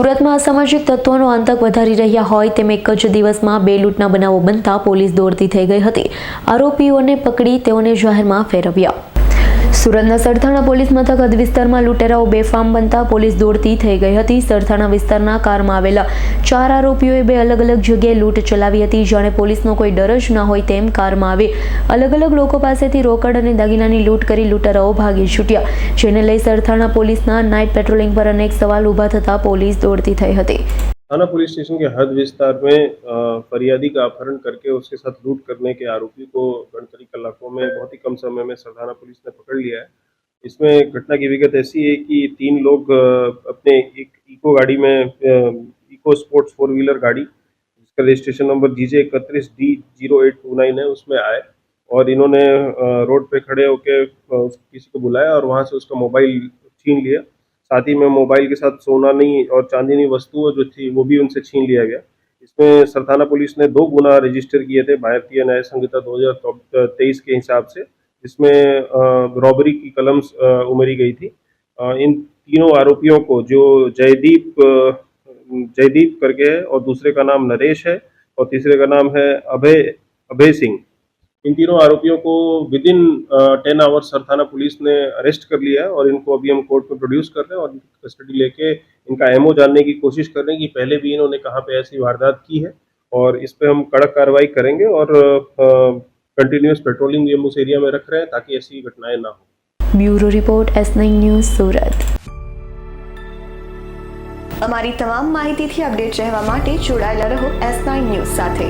સુરતમાં અસામાજિક તત્વોનો આતંક વધારી રહ્યા હોય તેમ એક જ દિવસમાં 2 લૂંટના બનાવો બનતા પોલીસ દોડતી થઈ ગઈ હતી. આરોપીઓને પકડી તેઓને જાહેરમાં ફેરવ્યા. સુરતના સરથાણા પોલીસ મથક હદ વિસ્તારમાં લૂંટેરાઓ બેફામ બનતા પોલીસ દોડતી થઈ ગઈ હતી. સરથાણા વિસ્તારના કારમાં આવેલા 4 આરોપીઓએ 2 અલગ-અલગ જગ્યાએ લૂંટ ચલાવી હતી. જાણે પોલીસનો કોઈ ડર જ ન હોય તેમ કારમાં આવે અલગ-અલગ લોકો પાસેથી રોકડ અને દાગીનાની લૂંટ કરી લૂંટેરાઓ ભાગી છૂટ્યા. જેને લઈ સરથાણા પોલીસના નાઇટ पेट्रोलिंग पर अनेक सवाल उभा थता पुलिस दौड़ती थई हती. थाना पुलिस स्टेशन के हद विस्तार में फरियादी का अपहरण करके उसके साथ लूट करने के आरोपी को गणतरी कलाकों में बहुत ही कम समय में सरथाना पुलिस ने पकड़ लिया है. इसमें घटना की विगत ऐसी है कि 3 लोग अपने एक इको गाड़ी में इको स्पोर्ट्स 4 व्हीलर गाड़ी जिसका रजिस्ट्रेशन नंबर GJ31D0829 है उसमें आए और इन्होंने रोड पे खड़े होकर किसी को बुलाया और वहाँ से उसका मोबाइल छीन लिया. साथ ही में मोबाइल के साथ सोनानी और चांदीनी वस्तुएं जो थी वो भी उनसे छीन लिया गया. इसमें सरथाना पुलिस ने 2 गुना रजिस्टर किए थे भारतीय न्याय संहिता 2023 के हिसाब से, जिसमें रॉबरी की कलम उमरी गई थी. इन तीनों आरोपियों को जो जयदीप करके है और दूसरे का नाम नरेश है और तीसरे का नाम है अभय सिंह. इन तीनों आरोपियों को with in 10 hours Sarthana police ने अरेस्ट कर लिया है और इनको अभी हम कोर्ट में प्रोड्यूस कर रहे हैं और कस्टडी लेके इनका एमओ जानने की कोशिश कर रहे हैं कि पहले भी इन्होंने कहाँ पे ऐसी वारदात की है और इस पे हम कड़क कार्रवाई करेंगे और कंटिन्यूअस पेट्रोलिंग भी हम उस एरिया में रख रहे हैं ताकि ऐसी घटनाएं ना हो. ब्यूरो रिपोर्ट S9 न्यूज़ सूरत. અમારી તમામ માહિતીથી અપડેટ રહેવા માટે જોડાયેલા રહો S9 ન્યૂઝ સાથે.